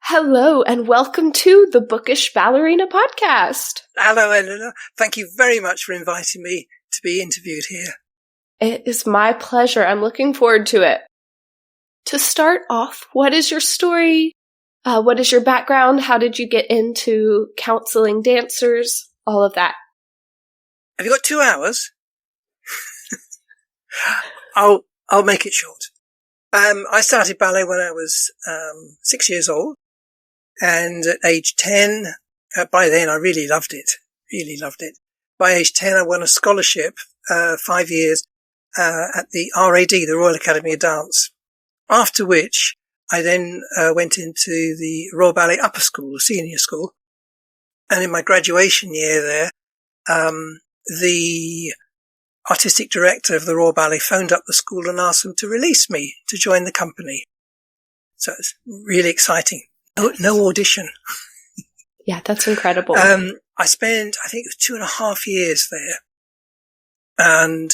Hello, and welcome to the Bookish Ballerina podcast. Hello, Eleanor. Thank you very much for inviting me to be interviewed here. It is my pleasure. I'm looking forward to it. To start off, what is your story? What is your background? How did you get into counseling dancers? All of that. Have you got 2 hours? I'll make it short. I started ballet when I was 6 years old. And at age 10, by then I really loved it. By age 10, I won a scholarship, 5 years, at the RAD, the Royal Academy of Dance. After which I then, went into the Royal Ballet Upper School, the senior school. And in my graduation year there, the artistic director of the Royal Ballet phoned up the school and asked them to release me to join the company. So it's really exciting. No audition. Yeah, that's incredible. I spent, I think it was 2.5 years there. And,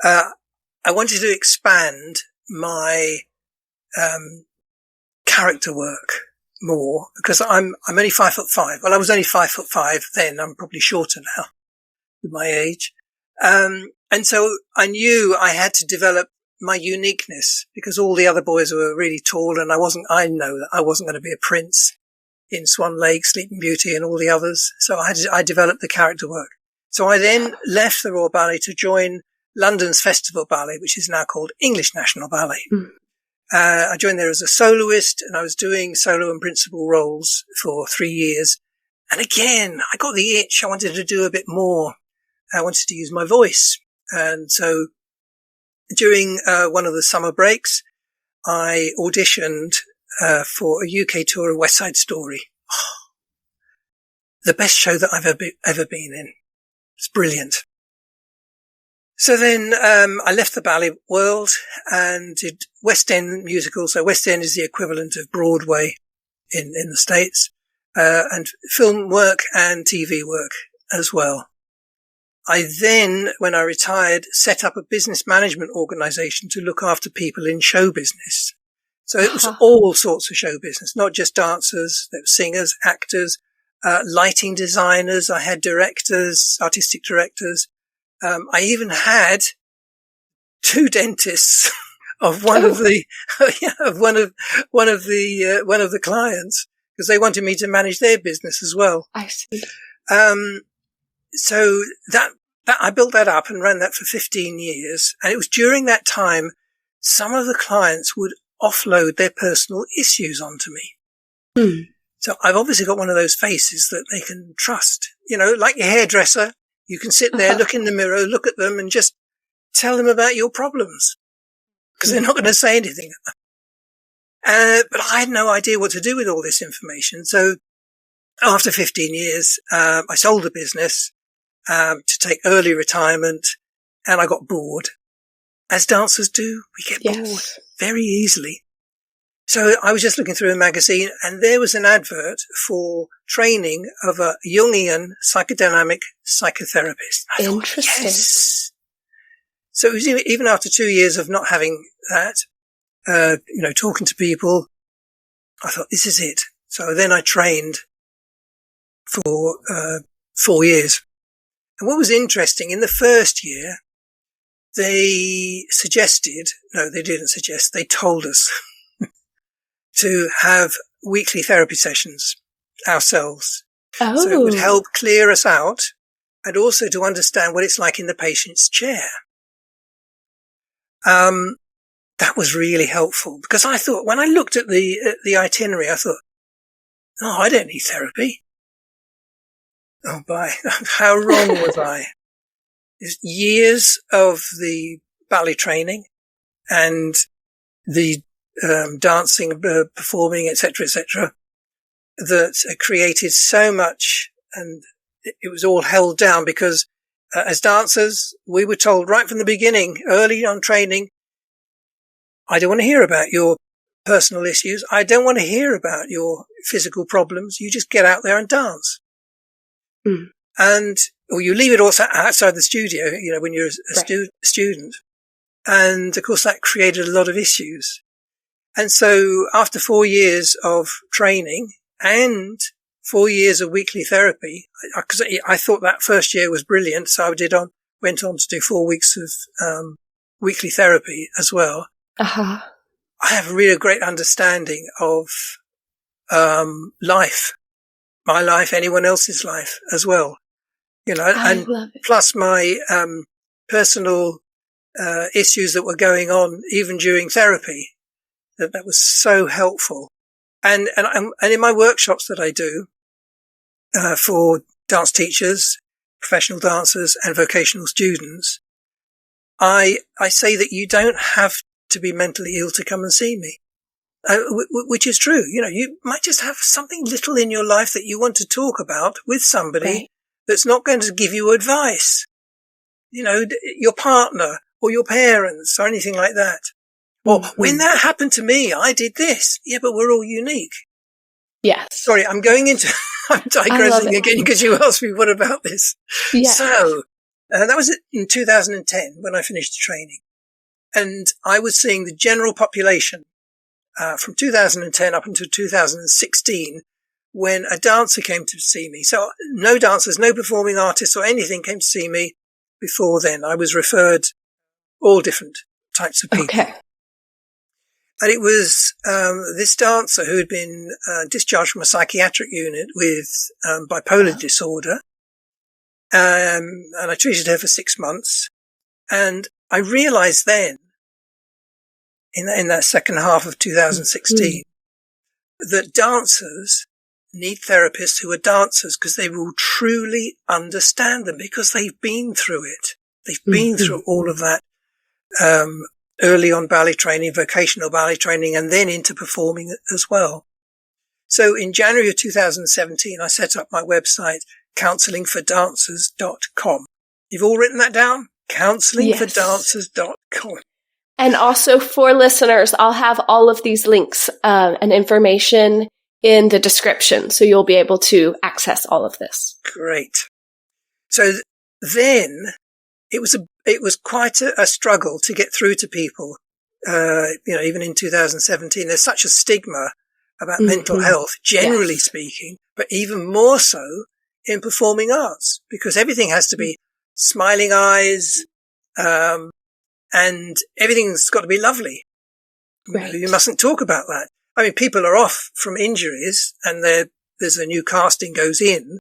I wanted to expand my, character work more because I'm only 5'5". Well, I was only 5'5" then. I'm probably shorter now with my age. And so I knew I had to develop my uniqueness because all the other boys were really tall and I know that I wasn't going to be a prince in Swan Lake, Sleeping Beauty and all the others. So I developed the character work. So I then left the Royal Ballet to join London's Festival Ballet, which is now called English National Ballet. I joined there as a soloist and I was doing solo and principal roles for 3 years. And again, I got the itch. I wanted to do a bit more. I wanted to use my voice. And so during one of the summer breaks, I auditioned for a UK tour of West Side Story. Oh, the best show that I've ever been in. It's brilliant. So then I left the ballet world and did West End musicals. So West End is the equivalent of Broadway in the States, and film work and TV work as well. I then, when I retired, set up a business management organization to look after people in show business. So it was all sorts of show business, not just dancers, there were singers, actors, lighting designers. I had directors, artistic directors. I even had 2 dentists of one of the clients because they wanted me to manage their business as well. I see. So that I built that up and ran that for 15 years. And it was during that time, some of the clients would offload their personal issues onto me. So I've obviously got one of those faces that they can trust, like your hairdresser. You can sit there, look in the mirror, look at them and just tell them about your problems because they're not going to say anything. But I had no idea what to do with all this information. So after 15 years, I sold the business to take early retirement and I got bored. As dancers do, we get bored very easily. So I was just looking through a magazine and there was an advert for training of a Jungian psychodynamic psychotherapist. I thought, Interesting. yes. So it was even after 2 years of not having that, talking to people, I thought, this is it. So then I trained for 4 years. And what was interesting, in the first year, they told us to have weekly therapy sessions ourselves. Oh. So it would help clear us out and also to understand what it's like in the patient's chair. That was really helpful because I thought when I looked at the itinerary, I thought, oh, I don't need therapy. Oh, bye. How wrong was I? It's years of the ballet training and the dancing, performing, etc., that created so much, and it was all held down because as dancers, we were told right from the beginning, early on training, I don't want to hear about your personal issues. I don't want to hear about your physical problems. You just get out there and dance. Or you leave it also outside the studio, when you're a student. And of course that created a lot of issues. And so after 4 years of training and 4 years of weekly therapy, because I thought that first year was brilliant, so I went on to do 4 weeks of weekly therapy as well. Uh-huh. I have a really great understanding of life, my life, anyone else's life as well. You know, and plus my personal issues that were going on even during therapy. That was so helpful. And in my workshops that I do for dance teachers, professional dancers, and vocational students, I say that you don't have to be mentally ill to come and see me, which is true. You know, you might just have something little in your life that you want to talk about with somebody that's not going to give you advice. You know, your partner or your parents or anything like that. Or when that happened to me, I did this. Yeah, but we're all unique. Yes. Sorry, I'm digressing again because you asked me, what about this? Yes. So, that was in 2010 when I finished the training. And I was seeing the general population, from 2010 up until 2016, when a dancer came to see me. So no dancers, no performing artists or anything came to see me before then. I was referred all different types of people. Okay. And it was this dancer who had been discharged from a psychiatric unit with bipolar disorder. And I treated her for 6 months. And I realized then, in that second half of 2016, that dancers need therapists who are dancers because they will truly understand them because they've been through it. They've been through all of that early on ballet training, vocational ballet training, and then into performing as well. So in January of 2017, I set up my website, counsellingfordancers.com. You've all written that down? counsellingfordancers.com. And also for listeners, I'll have all of these links and information in the description, so you'll be able to access all of this. Great. So then it was quite a struggle to get through to people. Even in 2017, there's such a stigma about mental health, generally speaking, but even more so in performing arts, because everything has to be smiling eyes, and everything's got to be lovely. Right. You mustn't talk about that. I mean, people are off from injuries and there's a new casting goes in.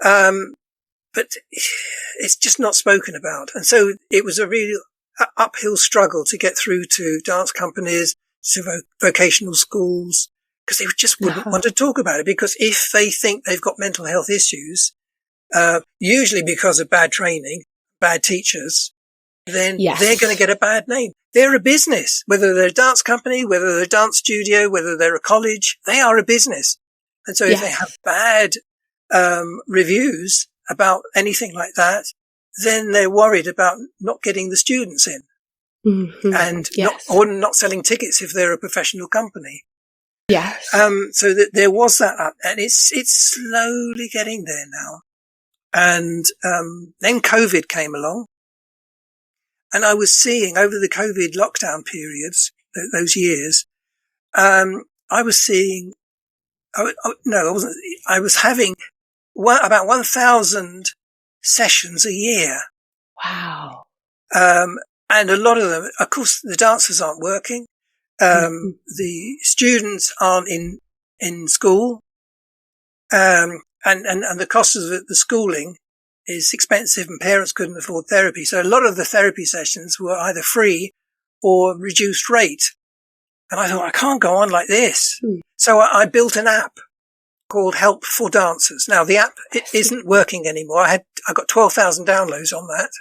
But it's just not spoken about. And so it was a real uphill struggle to get through to dance companies, to vocational schools, because they just wouldn't want to talk about it. Because if they think they've got mental health issues, usually because of bad training, bad teachers, then they're going to get a bad name. They're a business, whether they're a dance company, whether they're a dance studio, whether they're a college, they are a business. And so if they have bad reviews about anything like that, then they're worried about not getting the students in and not selling tickets if they're a professional company. Yes. So that there was that up, and it's slowly getting there now. And then COVID came along, and I was seeing over the COVID lockdown periods, those years, I was having about 1,000 sessions a year. Wow. And a lot of them, of course, the dancers aren't working. The students aren't in school. And the cost of the schooling is expensive and parents couldn't afford therapy. So a lot of the therapy sessions were either free or reduced rate. And I thought, I can't go on like this. So I built an app called Help for Dancers. Now the app isn't working anymore. I got 12,000 downloads on that,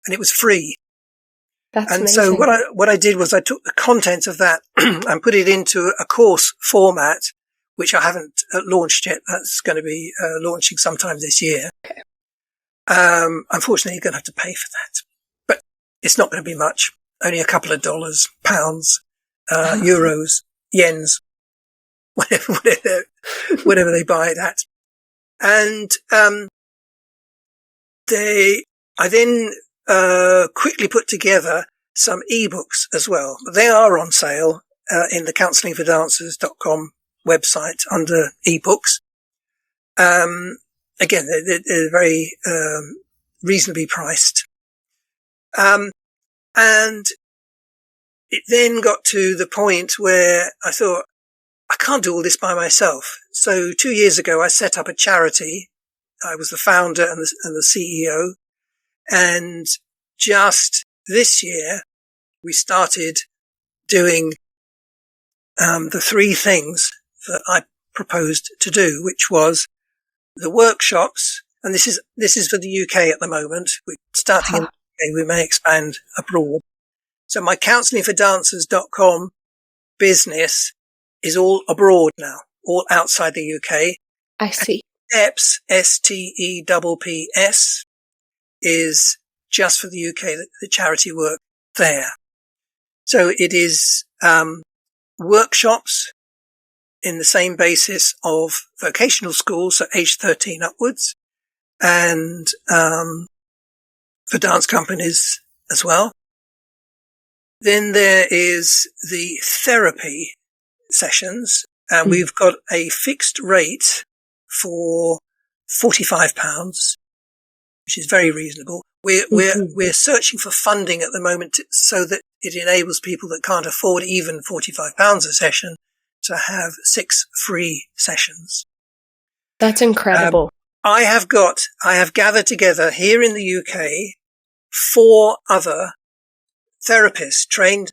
and it was free. That's and amazing. So what I did was I took the content of that and put it into a course format, which I haven't launched yet. That's going to be launching sometime this year. Okay. Unfortunately, you're going to have to pay for that, but it's not going to be much. Only a couple of dollars, pounds, euros, yens, whatever they buy it at. And I then quickly put together some ebooks as well. They are on sale in the counsellingfordancers.com website under ebooks. Again, they're very reasonably priced. And it then got to the point where I thought, I can't do all this by myself. So 2 years ago, I set up a charity. I was the founder and the CEO. And just this year, we started doing the three things that I proposed to do, which was the workshops. And this is for the UK at the moment. We're starting in the UK. We may expand abroad. So my counsellingfordancers.com business is all abroad now, all outside the UK. I see. STEPS, STEPPS, is just for the UK, the charity work there. So it is workshops in the same basis of vocational schools, so age 13 upwards, and for dance companies as well. Then there is the therapy sessions, and we've got a fixed rate for £45, which is very reasonable. We're searching for funding at the moment so that it enables people that can't afford even £45 a session to have 6 free sessions. That's incredible. I have gathered together here in the UK 4 other therapists, trained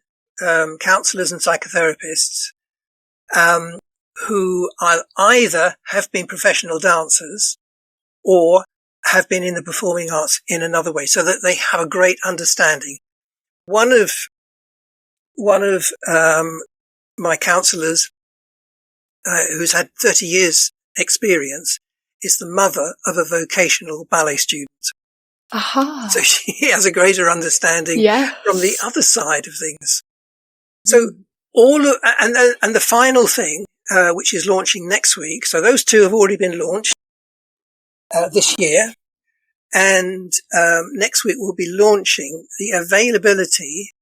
counsellors and psychotherapists, who either have been professional dancers or have been in the performing arts in another way, so that they have a great understanding. One of my counsellors, who's had 30 years experience, is the mother of a vocational ballet student. Aha. So she has a greater understanding from the other side of things. So and the final thing, which is launching next week. So those 2 have already been launched, this year. And, next week we'll be launching the availability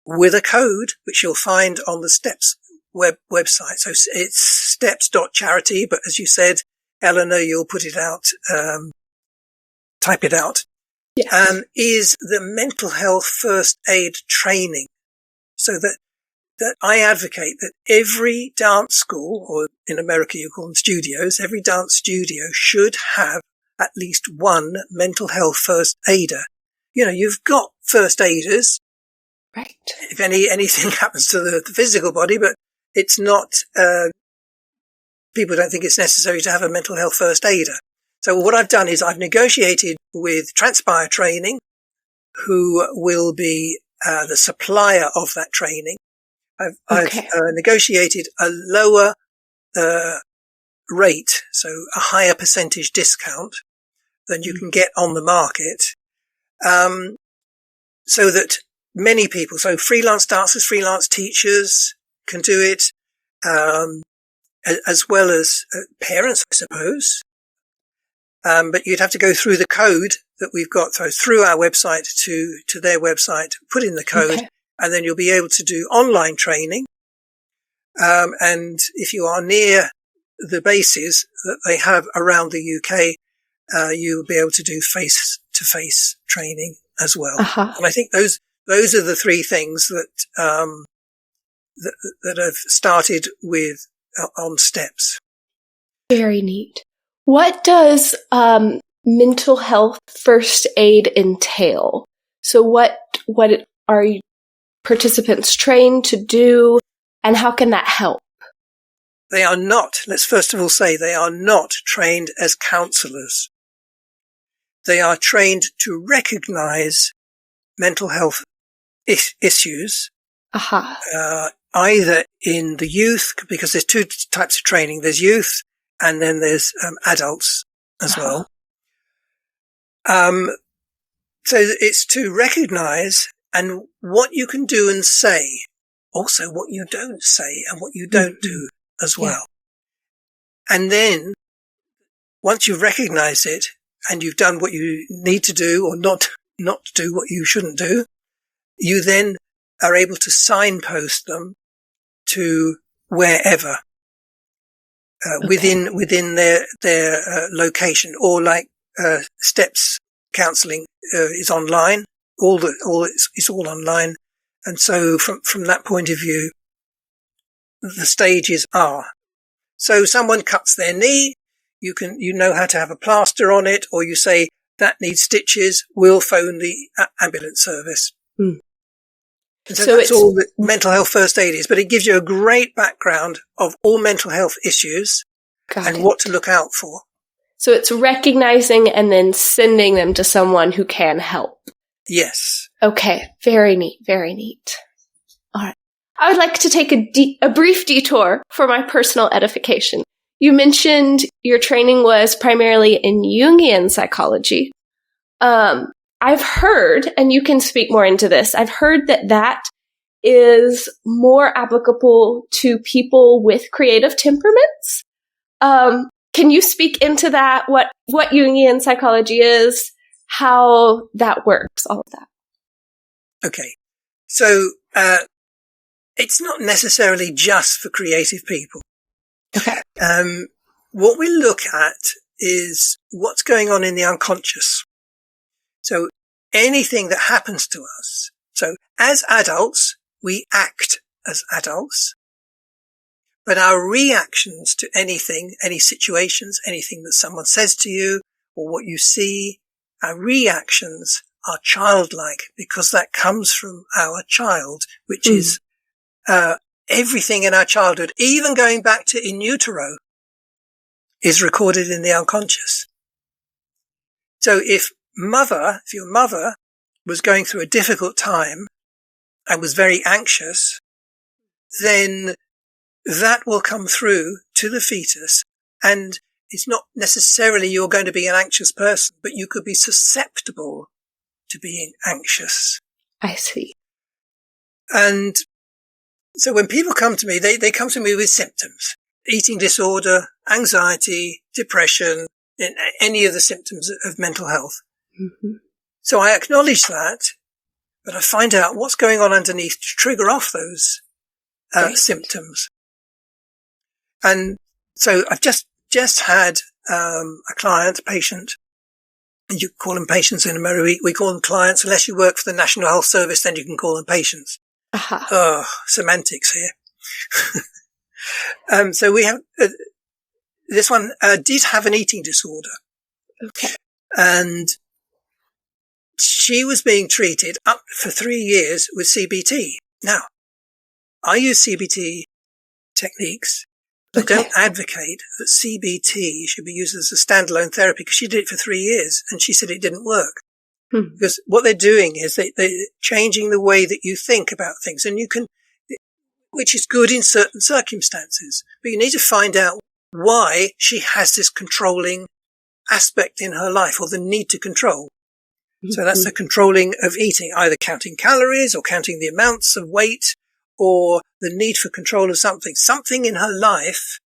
with a code, which you'll find on the STEPS website. So it's steps.charity, but as you said, Eleanor, you'll put it out, type it out. Yes. Is the mental health first aid training. So that I advocate that every dance school, or in America you call them studios, every dance studio should have at least one mental health first aider. You know, you've got first aiders. Right. If anything happens to the physical body, but it's not, people don't think it's necessary to have a mental health first aider. So what I've done is I've negotiated with Transpire Training, who will be the supplier of that training. I've negotiated a lower rate, so a higher percentage discount than you can get on the market, so that many people, so freelance dancers, freelance teachers can do it, as well as parents, I suppose. But you'd have to go through the code that we've got through our website to their website, put in the code, and then you'll be able to do online training. And if you are near the bases that they have around the UK, you'll be able to do face-to-face training as well. And I think those are the 3 things that that have started with on STEPS. Very neat. What does mental health first aid entail? So what are participants trained to do, and how can that help? They are not, let's first of all say, they are not trained as counsellors. They are trained to recognise mental health issues, either in the youth, because there's 2 types of training. There's youth, and then there's adults as well. So it's to recognise and what you can do and say, also what you don't say and what you don't do as well. And then once you've recognised it and you've done what you need to do or not do what you shouldn't do, you then are able to signpost them to wherever within their location, or like steps counselling is online. It's all online, and so from that point of view, the stages are. So someone cuts their knee, you know how to have a plaster on it, or you say that needs stitches. We'll phone the ambulance service. Mm. And so that's all that mental health first aid is, but it gives you a great background of all mental health issues and what to look out for. So it's recognizing and then sending them to someone who can help. Yes. Okay. Very neat. Very neat. All right. I would like to take a brief detour for my personal edification. You mentioned your training was primarily in Jungian psychology. I've heard, and you can speak more into this, I've heard that is more applicable to people with creative temperaments. Can you speak into that? What Jungian psychology is, how that works, all of that? Okay. So, it's not necessarily just for creative people. Okay. What we look at is what's going on in the unconscious. So anything that happens to us. So as adults, we act as adults, but our reactions to anything, any situations, anything that someone says to you or what you see, our reactions are childlike because that comes from our child, which is everything in our childhood, even going back to in utero, is recorded in the unconscious. So if your mother was going through a difficult time and was very anxious, then that will come through to the fetus. And it's not necessarily you're going to be an anxious person, but you could be susceptible to being anxious. I see. And so when people come to me, they come to me with symptoms: eating disorder, anxiety, depression, and any of the symptoms of mental health. Mm-hmm. So I acknowledge that, but I find out what's going on underneath to trigger off those symptoms. And so I've just had a patient, and you call them patients in America. We call them clients. Unless you work for the National Health Service, then you can call them patients. Uh-huh. Oh, semantics here. So we have, this one did have an eating disorder. Okay. And she was being treated up for 3 years with CBT. Now, I use CBT techniques. I don't advocate that CBT should be used as a standalone therapy, because she did it for 3 years and she said it didn't work. Because what they're doing is they're changing the way that you think about things, and you can, which is good in certain circumstances, but you need to find out why she has this controlling aspect in her life, or the need to control. So that's the controlling of eating, either counting calories or counting the amounts of weight, or the need for control of something. Something in her life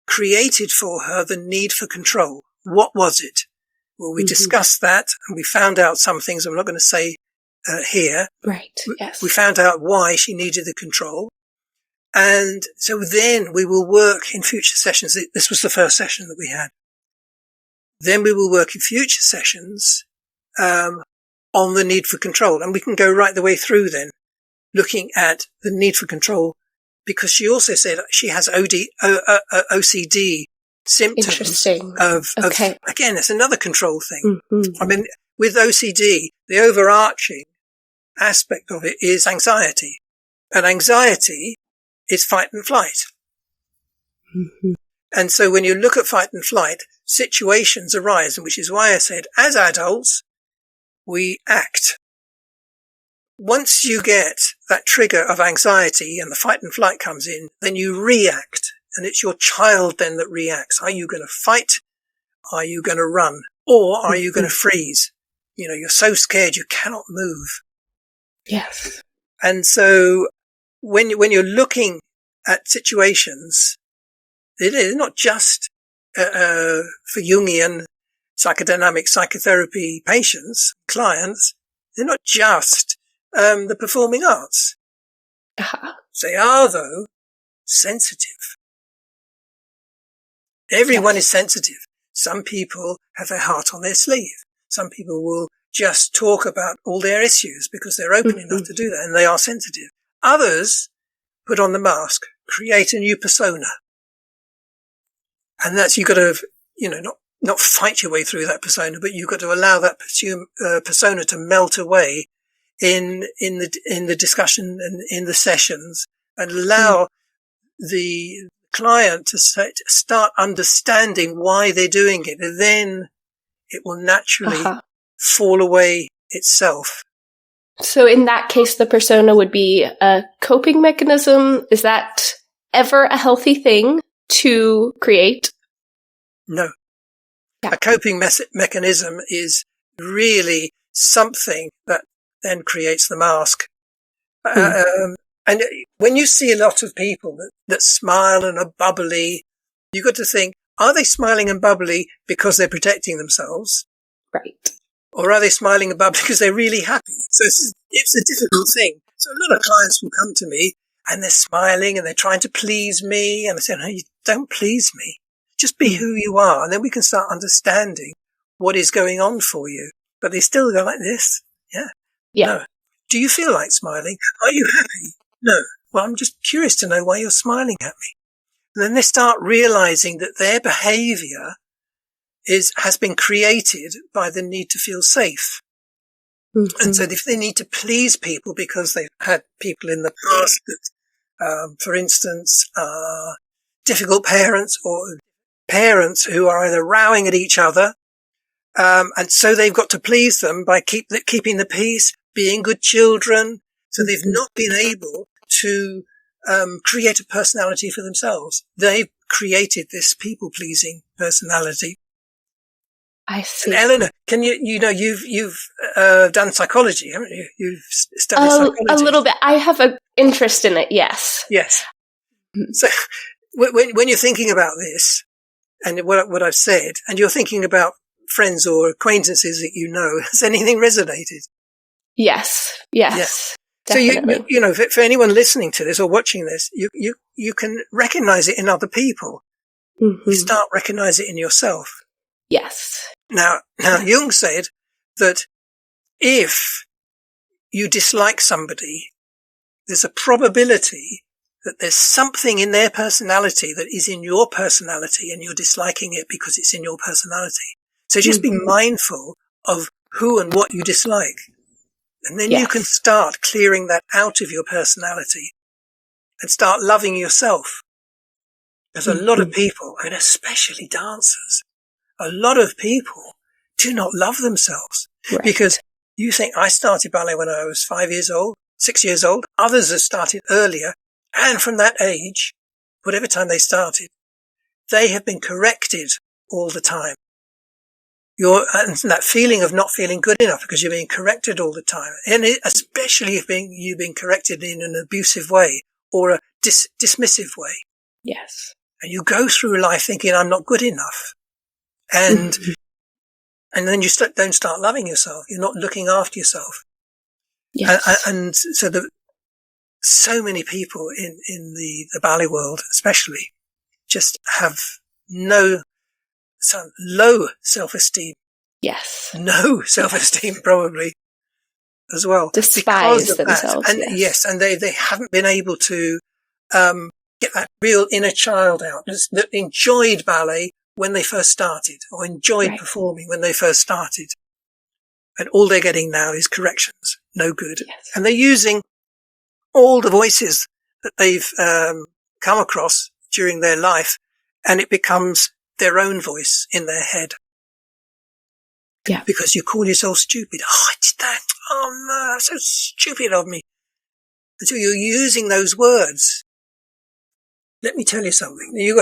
created for her the need for control. What was it? Well, we discussed that, and we found out some things I'm not going to say here. Right, yes. We found out why she needed the control. And so then we will work in future sessions. This was the first session that we had. Then we will work in future sessions on the need for control. And we can go right the way through then, looking at the need for control, because she also said she has OCD symptoms of again, it's another control thing. I mean, with OCD, the overarching aspect of it is anxiety. And anxiety is fight and flight. And so when you look at fight and flight, situations arise, and which is why I said, as adults, we act. Once you get that trigger of anxiety and the fight and flight comes in, then you react. And it's your child then that reacts. Are you going to fight? Are you going to run? Or are you going to freeze? You know, you're so scared you cannot move. Yes. And so when you're looking at situations, they're not just for Jungian psychodynamic psychotherapy patients, clients. They're not just the performing arts. They are, though, sensitive. Everyone is sensitive. Some people have their heart on their sleeve. Some people will just talk about all their issues because they're open enough to do that, and they are sensitive. Others put on the mask, create a new persona. And that's, you've got to, not fight your way through that persona, but you've got to allow that persona to melt away in the discussion and in the sessions, and allow the client to start understanding why they're doing it. And then it will naturally fall away itself. So in that case, the persona would be a coping mechanism. Is that ever a healthy thing to create? No. Yeah. A coping mechanism is really something that then creates the mask. And when you see a lot of people that smile and are bubbly, you've got to think, are they smiling and bubbly because they're protecting themselves? Right. Or are they smiling and bubbly because they're really happy? So it's a difficult thing. So a lot of clients will come to me and they're smiling and they're trying to please me. And I say, no, you don't please me. Just be who you are. And then we can start understanding what is going on for you. But they still go like this. Yeah. No. Do you feel like smiling? Are you happy? No. Well, I'm just curious to know why you're smiling at me. And then they start realizing that their behavior has been created by the need to feel safe. And so if they need to please people because they've had people in the past that, for instance, are difficult parents or parents who are either rowing at each other, and so they've got to please them by keeping the peace, being good children. So they've not been able to create a personality for themselves. They've created this people-pleasing personality. I see. And Eleanor, can you've done psychology, haven't you? You've studied psychology. A little bit. I have an interest in it. Yes. Yes. So when you're thinking about this and what I've said, and you're thinking about friends or acquaintances that you know, has anything resonated? Yes. Yes. Definitely. So for anyone listening to this or watching this, you can recognize it in other people. You start recognize it in yourself. Yes. Now Jung said that if you dislike somebody, there's a probability that there's something in their personality that is in your personality and you're disliking it because it's in your personality. So just be mindful of who and what you dislike. And then you can start clearing that out of your personality and start loving yourself. There's a lot of people, and especially dancers, a lot of people do not love themselves because you think, I started ballet when I was 6 years old. Others have started earlier. And from that age, whatever time they started, they have been corrected all the time. And that feeling of not feeling good enough because you're being corrected all the time. And especially if you've been corrected in an abusive way or a dismissive way. Yes. And you go through life thinking, I'm not good enough. And then you don't start loving yourself. You're not looking after yourself. Yes. And so so many people in the ballet world, especially, just have low self-esteem. Yes. No self-esteem, probably, as well. Despise themselves. And yes, and they haven't been able to get that real inner child out that enjoyed ballet when they first started, or enjoyed performing when they first started. And all they're getting now is corrections. No good. Yes. And they're using all the voices that they've come across during their life, and it becomes their own voice in their head. Yeah. Because you call yourself stupid. Oh, I did that. Oh no, that's so stupid of me. And so you're using those words. Let me tell you something. You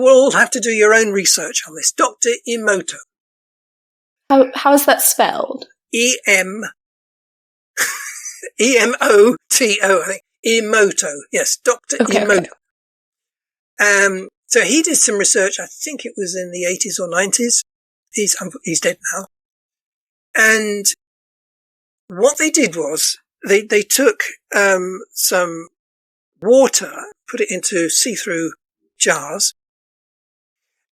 all have to do your own research on this. Dr. Emoto. How is that spelled? E-M-O-T-O, I think. Emoto. Yes, Dr. Emoto. Okay. So he did some research, I think it was in the 80s or 90s. He's dead now. And what they did was they took some water, put it into see-through jars,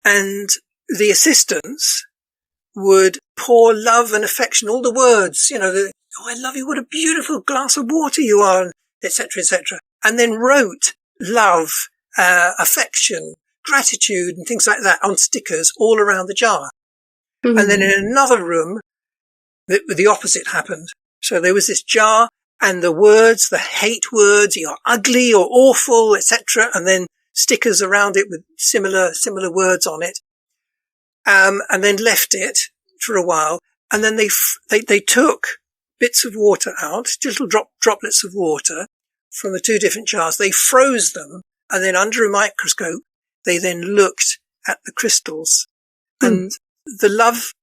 and the assistants would pour love and affection, all the words, oh, I love you, what a beautiful glass of water you are, etc., etc., and then wrote love, affection, gratitude, and things like that on stickers all around the jar. Mm-hmm. And then in another room, the opposite happened. So there was this jar, and the words, the hate words, you're ugly or awful, etc., and then stickers around it with similar words on it, and then left it for a while, and then they took bits of water out, little droplets of water from the two different jars. They froze them, and then under a microscope, they then looked at the crystals, and the love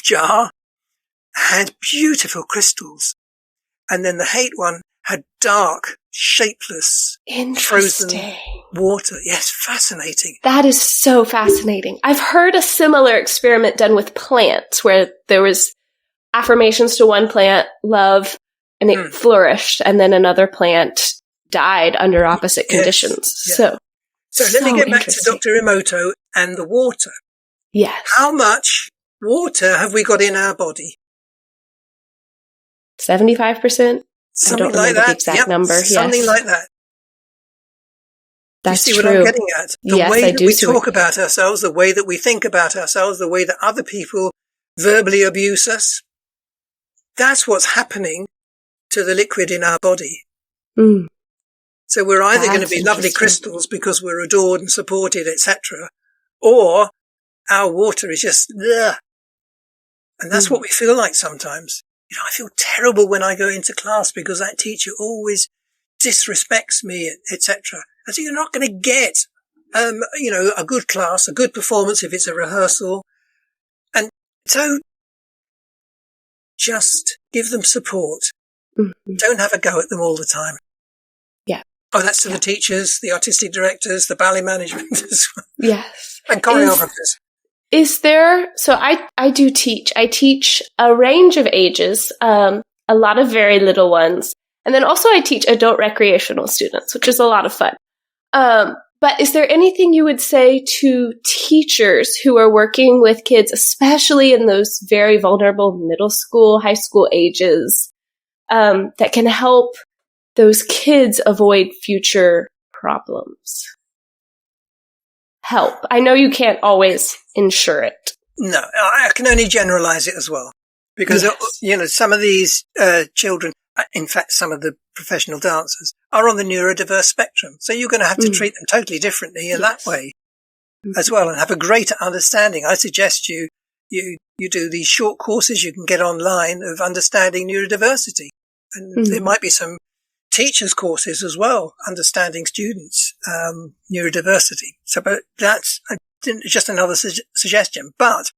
jar had beautiful crystals, and then the hate one had dark, shapeless, frozen water. Yes, fascinating. That is so fascinating. I've heard a similar experiment done with plants where there was affirmations to one plant, love, and it flourished, and then another plant died under opposite conditions. Yeah. So let me get back to Dr. Emoto and the water. Yes. How much water have we got in our body? 75%? Something I don't like remember that. the exact number. Something like that. That's you see true. what I'm getting at? The yes, way I that do we talk about ourselves, the way that we think about ourselves, the way that other people verbally abuse us, that's what's happening to the liquid in our body. Mm. So we're either going to be lovely crystals because we're adored and supported, etc., or our water is just bleh. And that's what we feel like sometimes. I feel terrible when I go into class because that teacher always disrespects me, etc. And so you're not going to get, a good class, a good performance if it's a rehearsal. And so just give them support. Mm-hmm. Don't have a go at them all the time. Yeah. Oh, that's to the teachers, the artistic directors, the ballet management as well. Yes. And choreographers. Is there, so I do teach. I teach a range of ages, a lot of very little ones. And then also I teach adult recreational students, which is a lot of fun. But is there anything you would say to teachers who are working with kids, especially in those very vulnerable middle school, high school ages, that can help those kids avoid future problems? Help. I know you can't always ensure it. No, I can only generalize it as well. Because, some of these children, in fact, some of the professional dancers, are on the neurodiverse spectrum. So you're going to have to treat them totally differently in that way as well, and have a greater understanding. I suggest you do these short courses you can get online of understanding neurodiversity. And there might be some teachers' courses as well, understanding students' neurodiversity. So, but that's just another suggestion. But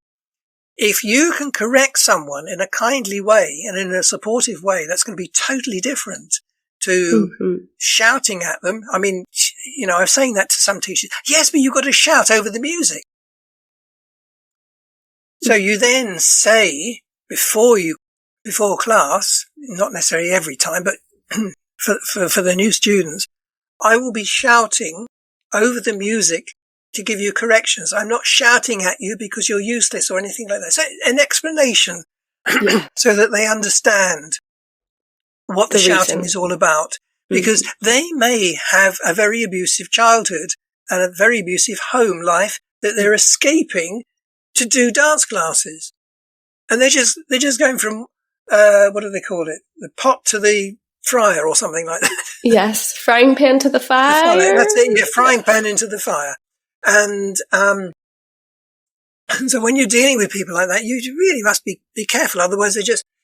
if you can correct someone in a kindly way and in a supportive way, that's going to be totally different to shouting at them. I mean, I was saying that to some teachers. Yes, but you've got to shout over the music. So you then say before class, not necessarily every time, but for the new students, I will be shouting over the music to give you corrections. I'm not shouting at you because you're useless or anything like that. So an explanation so that they understand what the shouting is all about. Because they may have a very abusive childhood and a very abusive home life that they're escaping to do dance classes. And they're just going from, what do they call it? The pot to the fryer or something like that. Yes. Frying pan to the fire. That's it. Yeah. Frying pan into the fire. And so when you're dealing with people like that, you really must be careful. Otherwise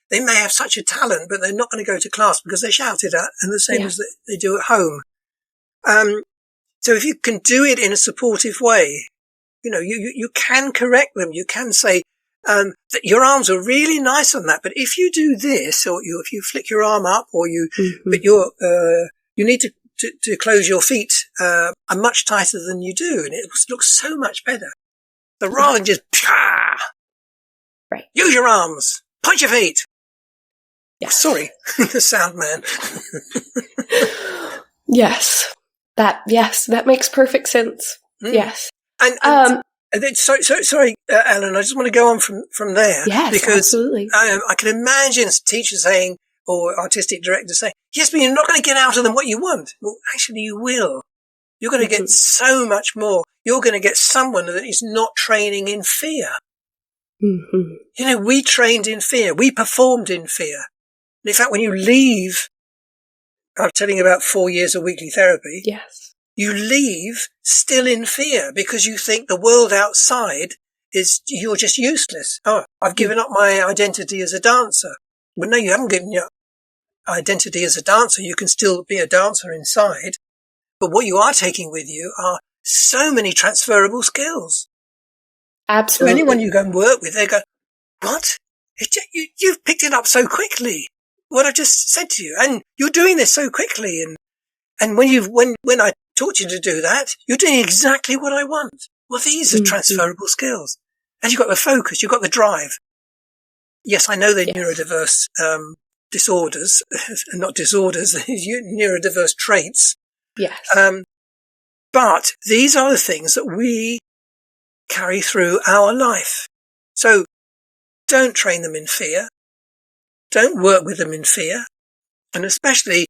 they may have such a talent, but they're not going to go to class because they're shouted at, and the same as they do at home. So if you can do it in a supportive way, you can correct them. You can say, that your arms are really nice on that, but if you do this, or if you flick your arm up, or but you need to close your feet, are much tighter than you do, and it looks so much better. So rather than just, use your arms, point your feet. Yes. Oh, sorry, the sound man. Yes. That makes perfect sense. Yes. And then, sorry, Ellen, I just want to go on from there. Yes, because absolutely. I can imagine teachers saying, or artistic directors saying, yes, but you're not going to get out of them what you want. Well, actually, you will. You're going to get so much more. You're going to get someone that is not training in fear. Mm-hmm. We trained in fear. We performed in fear. And in fact, when you leave, I'm telling you about 4 years of weekly therapy. Yes. You leave still in fear because you think the world outside you're just useless. Oh, I've given up my identity as a dancer. Well, no, you haven't given your identity as a dancer. You can still be a dancer inside. But what you are taking with you are so many transferable skills. Absolutely. So anyone you go and work with, they go, what? You've picked it up so quickly. What I just said to you. And you're doing this so quickly. And when I taught you to do that, you're doing exactly what I want. Well, these are transferable skills. And you've got the focus, you've got the drive. Yes, I know they're neurodiverse disorders, not disorders, neurodiverse traits. Yes. But these are the things that we carry through our life. So don't train them in fear. Don't work with them in fear. And especially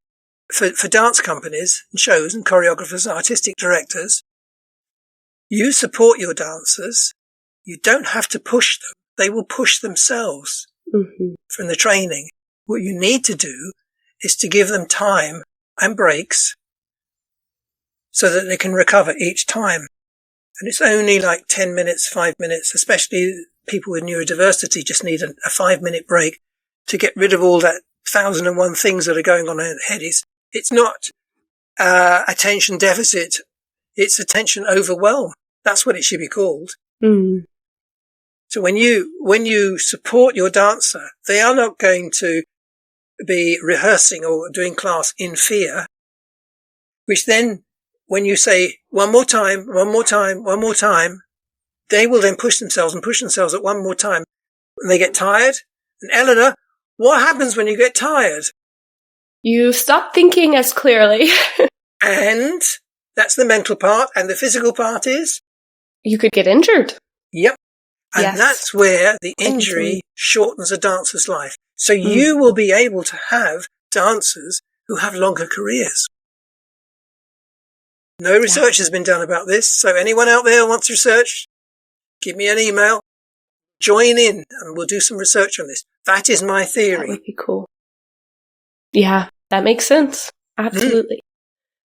for dance companies and shows and choreographers and artistic directors, you support your dancers. You don't have to push them. They will push themselves from the training. What you need to do is to give them time and breaks so that they can recover each time. And it's only like 10 minutes, 5 minutes, especially people with neurodiversity just need a 5-minute break to get rid of all that 1,001 things that are going on in their head. It's not attention deficit. It's attention overwhelm. That's what it should be called. Mm. So when you support your dancer, they are not going to be rehearsing or doing class in fear, which then when you say one more time, they will then push themselves at one more time and they get tired. And Eleanor, what happens when you get tired? You stop thinking as clearly. And that's the mental part. And the physical part is? You could get injured. Yep. And that's where the injury shortens a dancer's life. So you will be able to have dancers who have longer careers. No research has been done about this. So anyone out there who wants research, give me an email, join in, and we'll do some research on this. That is my theory. That would be cool. Yeah, that makes sense. Absolutely.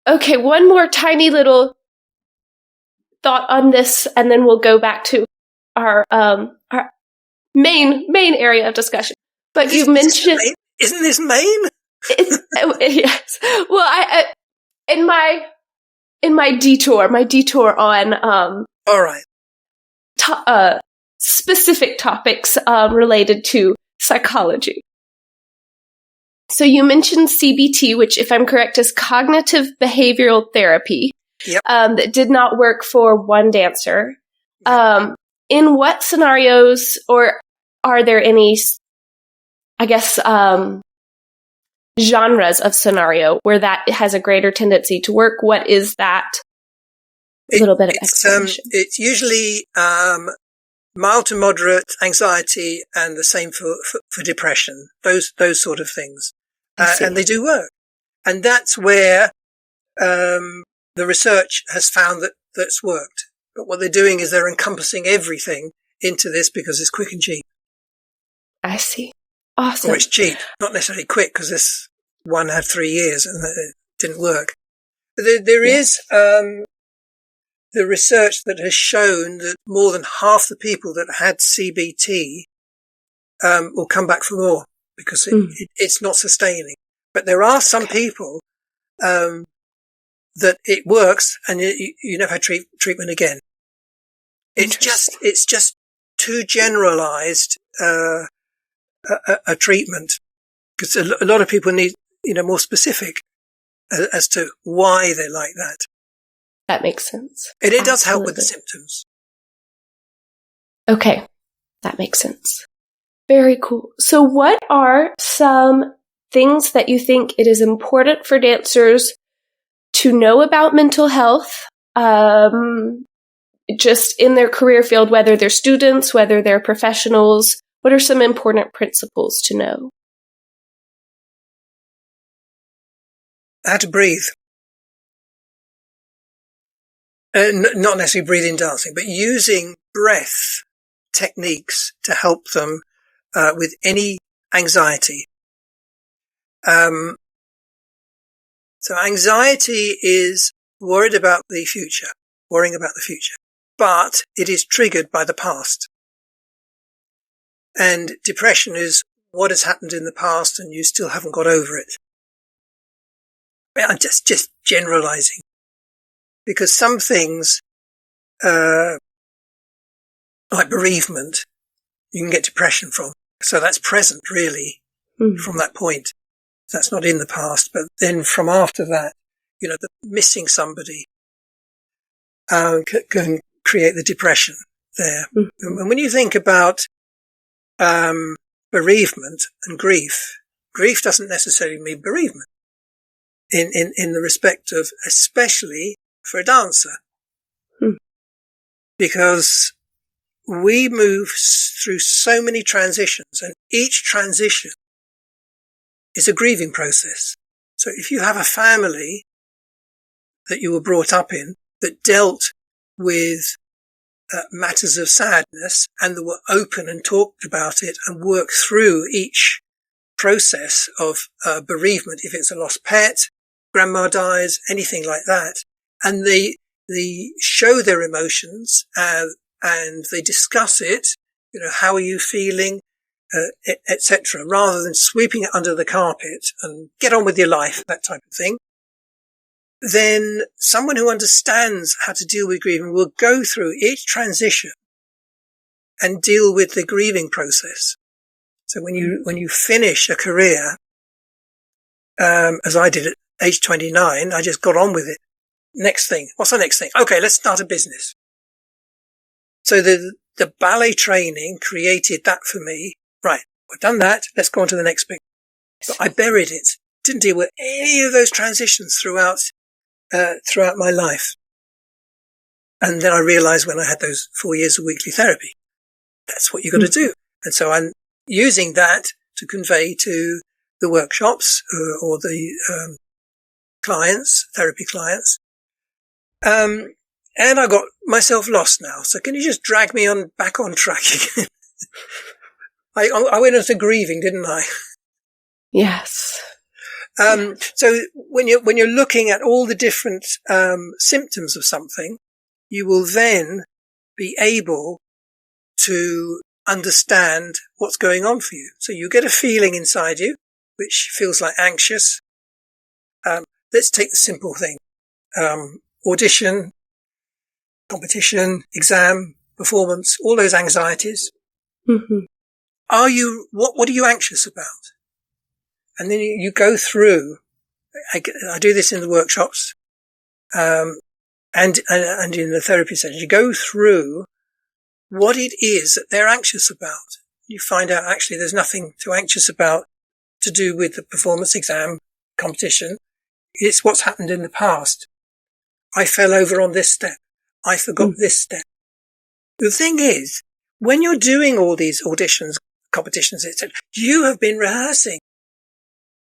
Okay, one more tiny little thought on this, and then we'll go back to our main area of discussion. But you mentioned, isn't this main? Yes. Well, I in my detour on all right, specific topics related to psychology. So you mentioned CBT, which, if I'm correct, is cognitive behavioral therapy. Yep. That did not work for one dancer. In what scenarios, or are there any, I guess, genres of scenario where that has a greater tendency to work? What is that? A little bit of explanation. It's usually mild to moderate anxiety, and the same for depression. Those sort of things, and they do work. And that's where the research has found that's worked. But what they're doing is they're encompassing everything into this because it's quick and cheap. I see. Awesome. Or it's cheap, not necessarily quick, because this one had 3 years and it didn't work. There is the research that has shown that more than half the people that had CBT will come back for more because it's not sustaining. But there are some people that it works and you never have treatment again. It's just too generalized a treatment, because a lot of people need more specific as to why they're like that. That makes sense. And it does help with the symptoms. Okay, that makes sense. Very cool. So what are some things that you think it is important for dancers to know about mental health, just in their career field, whether they're students, whether they're professionals? What are some important principles to know? How to breathe. Not necessarily breathing dancing, but using breath techniques to help them with any anxiety. So anxiety is worrying about the future, but it is triggered by the past. And depression is what has happened in the past and you still haven't got over it. I'm just generalizing, because some things, like bereavement, you can get depression from. So that's present really from that point. That's not in the past, but then from after that, the missing somebody, can create the depression there. Mm-hmm. And when you think about, bereavement and grief doesn't necessarily mean bereavement in the respect of, especially for a dancer, because we move through so many transitions, and each transition is a grieving process. So if you have a family that you were brought up in that dealt with matters of sadness and that were open and talked about it and worked through each process of bereavement, if it's a lost pet, grandma dies, anything like that, and they show their emotions and they discuss it, how are you feeling, etc., rather than sweeping it under the carpet and get on with your life, that type of thing, then someone who understands how to deal with grieving will go through each transition and deal with the grieving process. So when you finish a career, as I did at age 29, I just got on with it. Next thing. What's the next thing? Okay, let's start a business. So the ballet training created that for me. Right, I've done that. Let's go on to the next bit. But I buried it. Didn't deal with any of those transitions throughout my life. And then I realized when I had those 4 years of weekly therapy, that's what you've got to do. And so I'm using that to convey to the workshops or the clients, therapy clients. And I got myself lost now. So can you just drag me back on track again? I went into grieving, didn't I? Yes. So when you're looking at all the different symptoms of something, you will then be able to understand what's going on for you. So you get a feeling inside you, which feels like anxious. Let's take the simple thing. Audition, competition, exam, performance, all those anxieties. Mm-hmm. What are you anxious about? And then you go through, I do this in the workshops, and in the therapy sessions, you go through what it is that they're anxious about. You find out actually there's nothing too anxious about to do with the performance, exam, competition. It's what's happened in the past. I fell over on this step. I forgot this step. The thing is, when you're doing all these auditions, competitions, etc., you have been rehearsing.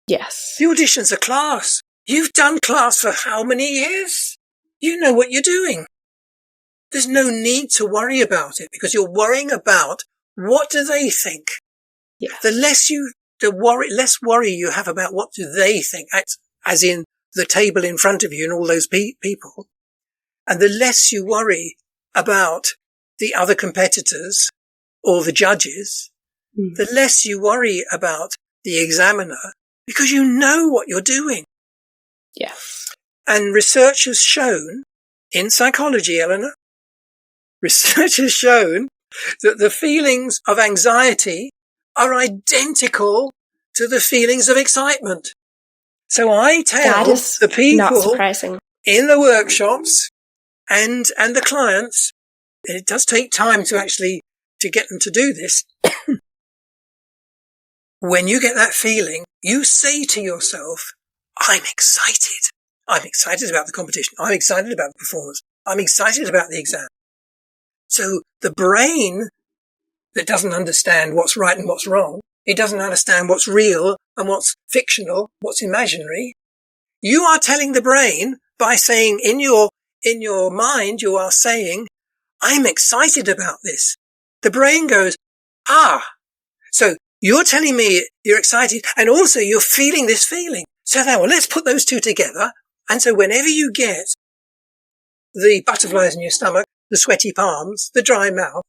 Yes. The auditions are class. You've done class for how many years? You know what you're doing. There's no need to worry about it because you're worrying about what do they think. Yes. The less worry you have about what do they think, as in the table in front of you and all those people, and the less you worry about the other competitors or the judges, the less you worry about the examiner, because you know what you're doing. Yes. And research has shown, in psychology, Eleanor, research has shown that the feelings of anxiety are identical to the feelings of excitement. So I tell the people not surprising. in the workshops and the clients, and it does take time to get them to do this. When you get that feeling, you say to yourself, I'm excited. I'm excited about the competition. I'm excited about the performance. I'm excited about the exam. So the brain that doesn't understand what's right and what's wrong, it doesn't understand what's real and what's fictional, what's imaginary. You are telling the brain by saying in your mind, you are saying, I'm excited about this. The brain goes, so you're telling me you're excited and also you're feeling this feeling. So now, well, let's put those two together. And so whenever you get the butterflies in your stomach, the sweaty palms, the dry mouth,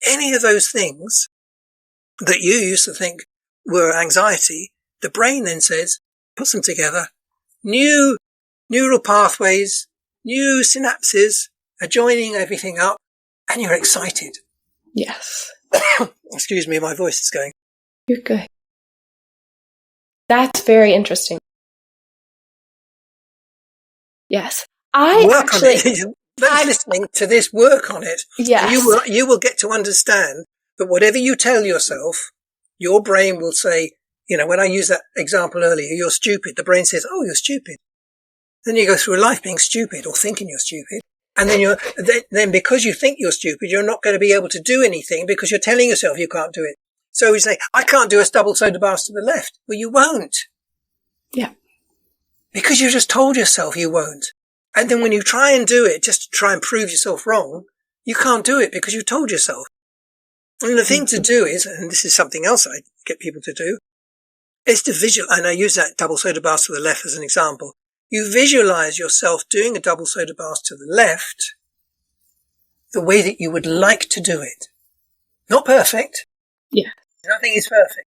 any of those things that you used to think were anxiety, the brain then says, puts them together, new neural pathways, new synapses are joining everything up, and you're excited. Yes. Excuse me, my voice is going. You're good. That's very interesting. Yes. Work on it. Those listening to this, work on it. Yes. And you will get to understand that whatever you tell yourself, your brain will say, when I used that example earlier, you're stupid. The brain says, oh, you're stupid. Then you go through life being stupid or thinking you're stupid. And then then because you think you're stupid, you're not going to be able to do anything because you're telling yourself you can't do it. So you say, I can't do a double soda bath to the left. Well, you won't. Yeah. Because you just told yourself you won't. And then when you try and do it, just to try and prove yourself wrong, you can't do it because you told yourself. And the thing to do is, and this is something else I get people to do, is to and I use that double soda bath to the left as an example. You visualize yourself doing a double soda bath to the left the way that you would like to do it. Not perfect. Yeah. Nothing is perfect.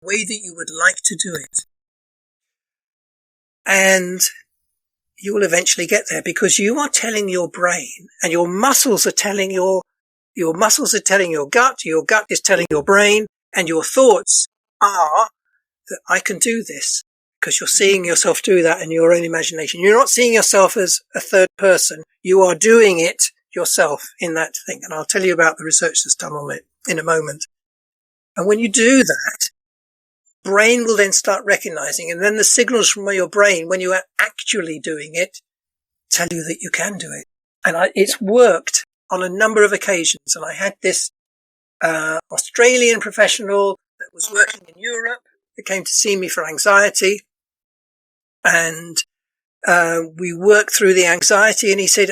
The way that you would like to do it. And you will eventually get there because you are telling your brain and your muscles are telling your muscles are telling your gut is telling your brain, and your thoughts are that I can do this because you're seeing yourself do that in your own imagination. You're not seeing yourself as a third person. You are doing it yourself in that thing. And I'll tell you about the research that's done on it in a moment. And when you do that, brain will then start recognizing, and then the signals from your brain when you are actually doing it tell you that you can do it. And it's worked on a number of occasions. And I had this Australian professional that was working in Europe that came to see me for anxiety. And we worked through the anxiety, and he said,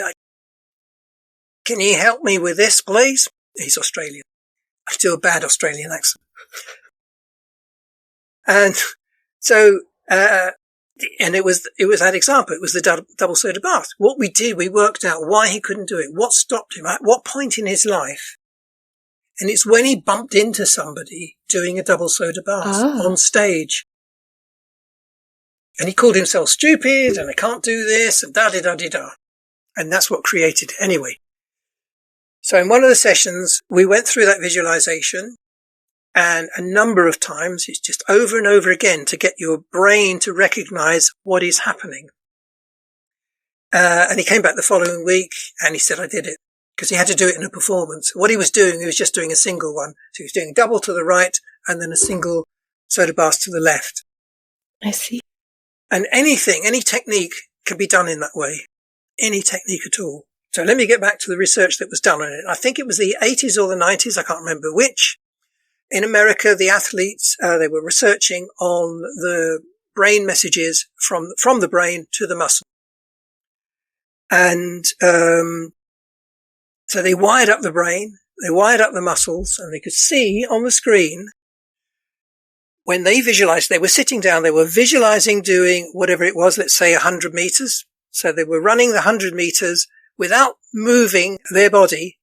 can you help me with this, please? He's Australian. I do a bad Australian accent. And so, and it was that example. It was the double soda bath. What we did, we worked out why he couldn't do it, what stopped him, at what point in his life. And it's when he bumped into somebody doing a double soda bath on stage. And he called himself stupid, and I can't do this, and da-di-da-di-da. And that's what created it anyway. So in one of the sessions, we went through that visualization. And a number of times, it's just over and over again to get your brain to recognize what is happening. And he came back the following week and he said, I did it, because he had to do it in a performance. What he was doing, he was just doing a single one. So he was doing double to the right and then a single soda bath to the left. I see. And any technique can be done in that way. Any technique at all. So let me get back to the research that was done on it. I think it was the 80s or the 90s. I can't remember which. In America, the athletes, they were researching on the brain messages from the brain to the muscle. And, so they wired up the brain, they wired up the muscles, and they could see on the screen when they visualized, they were sitting down, they were visualizing doing whatever it was, let's say 100 meters. So they were running the 100 meters without moving their body,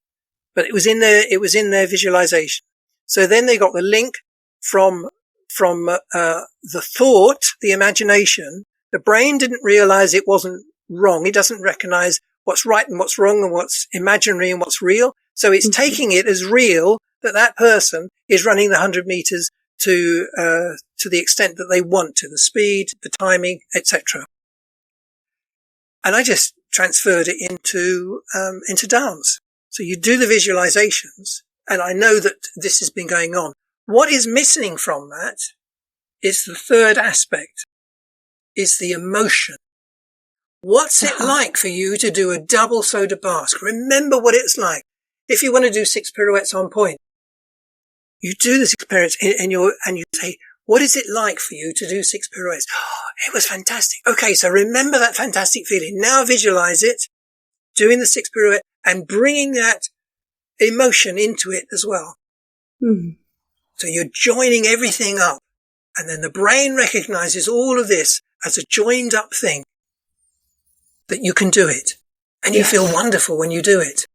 but it was in their visualization. So then they got the link from the thought, the imagination. The brain didn't realize it wasn't wrong. It doesn't recognize what's right and what's wrong and what's imaginary and what's real. So it's taking it as real that person is running the 100 meters to the extent that they want to, the speed, the timing, etc. And I just transferred it into dance. So you do the visualizations. And I know that this has been going on. What is missing from that is the third aspect, is the emotion. What's it like for you to do a double saut de basque? Remember what it's like. If you want to do 6 pirouettes on point, you do the 6 pirouettes and you say, what is it like for you to do 6 pirouettes? Oh, it was fantastic. Okay, so remember that fantastic feeling. Now visualize it, doing the 6 pirouette and bringing that emotion into it as well. Mm. So you're joining everything up. And then the brain recognizes all of this as a joined up thing, that you can do it. And you feel wonderful when you do it,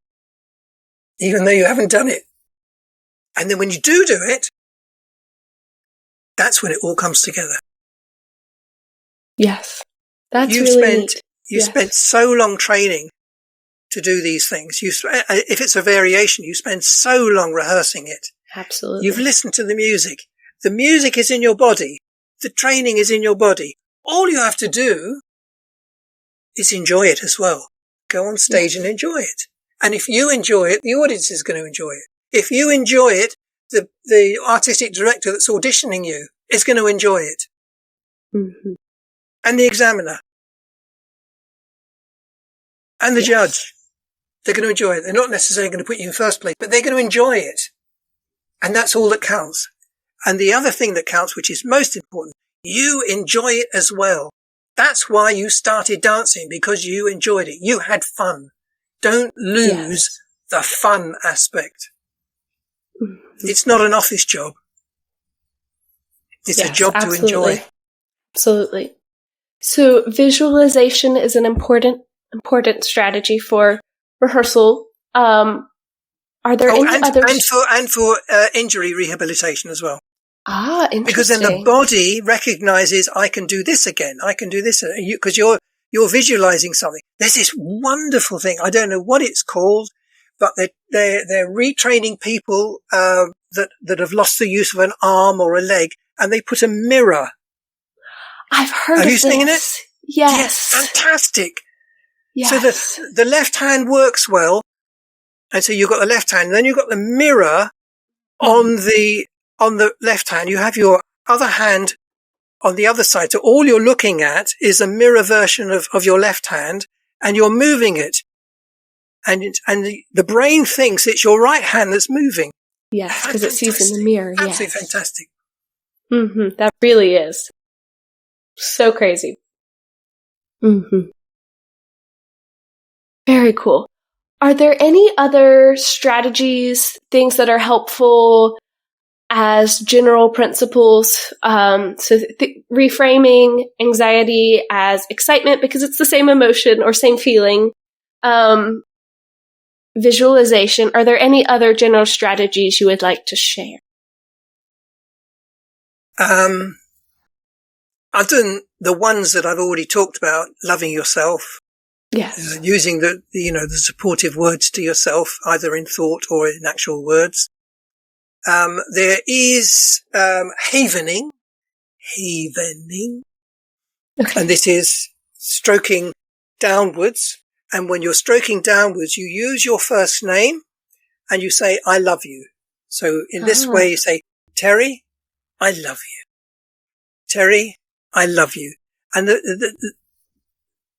even though you haven't done it. And then when you do it, that's when it all comes together. Yes. That's really neat. You spent so long training to do these things. If it's a variation, you spend so long rehearsing it. Absolutely. You've listened to the music. The music is in your body. The training is in your body. All you have to do is enjoy it as well. Go on stage and enjoy it. And if you enjoy it, the audience is going to enjoy it. If you enjoy it, the artistic director that's auditioning you is going to enjoy it. Mm-hmm. And the examiner. And the judge. They're going to enjoy it. They're not necessarily going to put you in first place, but they're going to enjoy it. And that's all that counts. And the other thing that counts, which is most important, you enjoy it as well. That's why you started dancing, because you enjoyed it. You had fun. Don't lose the fun aspect. Mm-hmm. It's not an office job. It's a job to enjoy. Absolutely. So visualization is an important strategy for rehearsal. Are there any other... And for injury rehabilitation as well. Ah, interesting. Because then the body recognizes, I can do this again. I can do this. Because you're visualizing something. There's this wonderful thing. I don't know what it's called, but they're retraining people, that have lost the use of an arm or a leg, and they put a mirror. I've heard of this. Have you seen it? Yes. Fantastic. Yes. So the left hand works well. And so you've got the left hand, and then you've got the mirror on the left hand. You have your other hand on the other side. So all you're looking at is a mirror version of your left hand, and you're moving it. And the brain thinks it's your right hand that's moving. Yes, because it sees in the mirror. Absolutely fantastic. Mm-hmm. That really is. So crazy. Mm-hmm. Very cool. Are there any other strategies, things that are helpful as general principles? Reframing anxiety as excitement because it's the same emotion or same feeling. Visualization. Are there any other general strategies you would like to share? I've done the ones that I've already talked about, loving yourself. Yes. Using the supportive words to yourself, either in thought or in actual words. There is, havening. Okay. And this is stroking downwards. And when you're stroking downwards, you use your first name and you say, I love you. So in this way, you say, Terry, I love you. Terry, I love you. And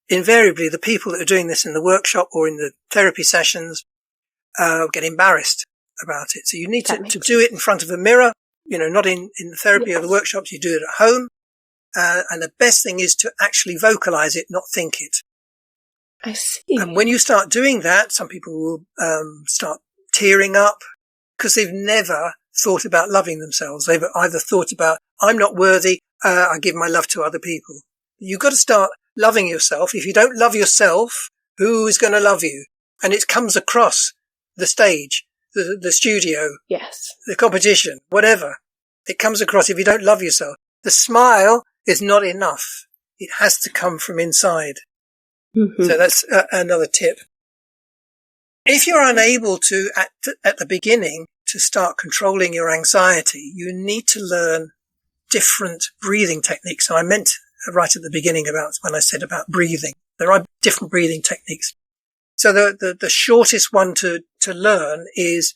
invariably, the people that are doing this in the workshop or in the therapy sessions get embarrassed about it. So you need to do it in front of a mirror, not in the therapy or the workshops. You do it at home. And the best thing is to actually vocalize it, not think it. I see. And when you start doing that, some people will start tearing up because they've never thought about loving themselves. They've either thought about, I'm not worthy, I give my love to other people. You've got to start loving yourself. If you don't love yourself, who is going to love you? And it comes across the stage, the studio, the competition, whatever. It comes across if you don't love yourself. The smile is not enough. It has to come from inside. Mm-hmm. So that's another tip. If you're unable to, at the beginning, to start controlling your anxiety, you need to learn different breathing techniques. So I meant right at the beginning about when I said about breathing. There are different breathing techniques. So the shortest one to learn is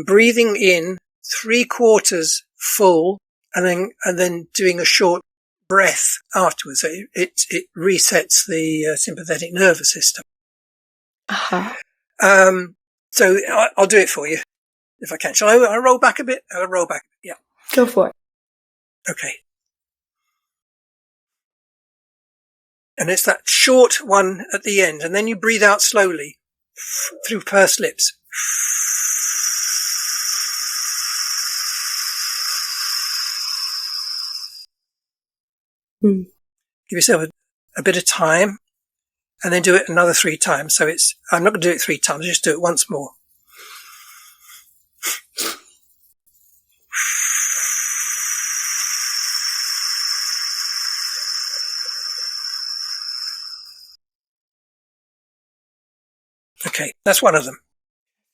breathing in 3/4 full and then doing a short breath afterwards. So it resets the sympathetic nervous system. Uh-huh. So I'll do it for you if I can. Shall I roll back a bit? I'll roll back. Yeah. Go for it. Okay. And it's that short one at the end, and then you breathe out slowly through pursed lips. Mm. Give yourself a bit of time, and then do it another 3 times. So I'm not going to do it 3 times, just do it once more. Okay, that's one of them.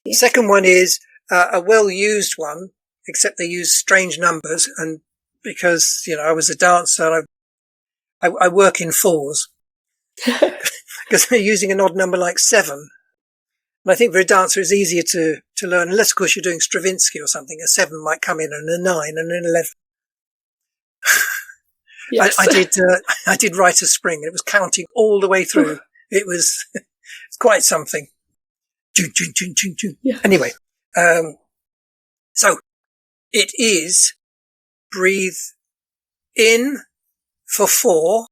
Yeah. Second one is a well-used one, except they use strange numbers, and because, I was a dancer, I work in 4s. Because they're using an odd number like 7. And I think for a dancer it's easier to learn, unless of course you're doing Stravinsky or something. A 7 might come in, and a 9 and an 11. Yes. I did Rite of Spring, and it was counting all the way through. It's quite something. Yeah. Anyway, so it is breathe in for 4,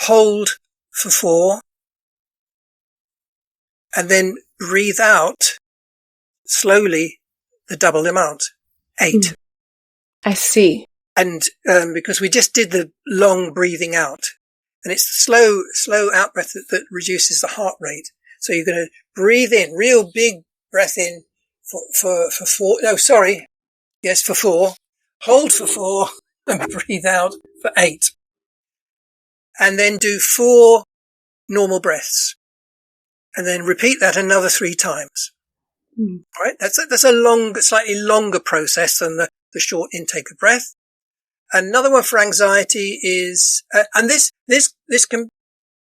hold for 4, and then breathe out slowly the double amount, 8. I see. And because we just did the long breathing out, and it's the slow out breath that reduces the heart rate. So you're going to breathe in, real big breath in for 4. No, sorry. Yes, for 4. Hold for 4 and breathe out for 8. And then do 4 normal breaths. And then repeat that another 3 times. Right? That's a slightly longer process than the short intake of breath. Another one for anxiety is, and this can,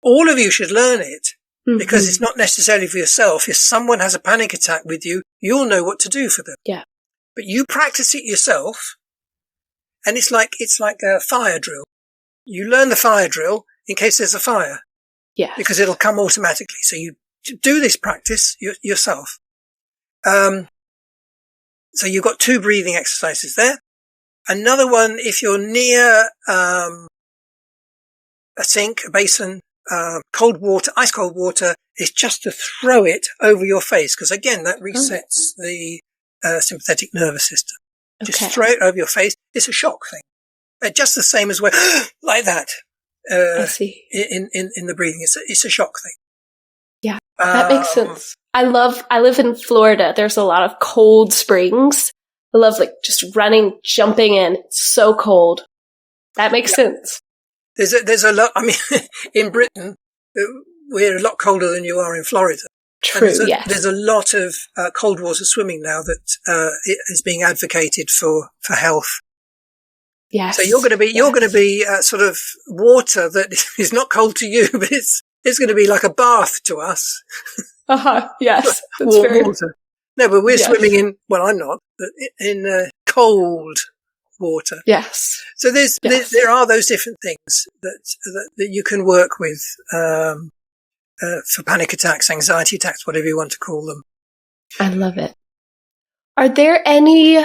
all of you should learn it. Because it's not necessarily for yourself. If someone has a panic attack with you, you'll know what to do for them. Yeah. But you practice it yourself, and it's like a fire drill. You learn the fire drill in case there's a fire. Yeah. Because it'll come automatically. So you do this practice yourself. So you've got 2 breathing exercises there. Another one, if you're near a sink, a basin, cold water, ice cold water, is just to throw it over your face. Because again, that resets the sympathetic nervous system. Okay. Just throw it over your face. It's a shock thing. Just the same as like that. I see. In the breathing, it's a shock thing. Yeah, that makes sense. I live in Florida. There's a lot of cold springs. I love just running, jumping in. It's so cold. That makes sense. There's a lot. I mean, in Britain, we're a lot colder than you are in Florida. True. Yes. There's a lot of cold water swimming now that is being advocated for health. Yes. So you're going to be sort of water that is not cold to you, but it's going to be like a bath to us. Yes. Warm water. No, but we're swimming in. Well, I'm not, but in cold water. Yes. So there are those different things that you can work with for panic attacks, anxiety attacks, whatever you want to call them. I love it. Are there any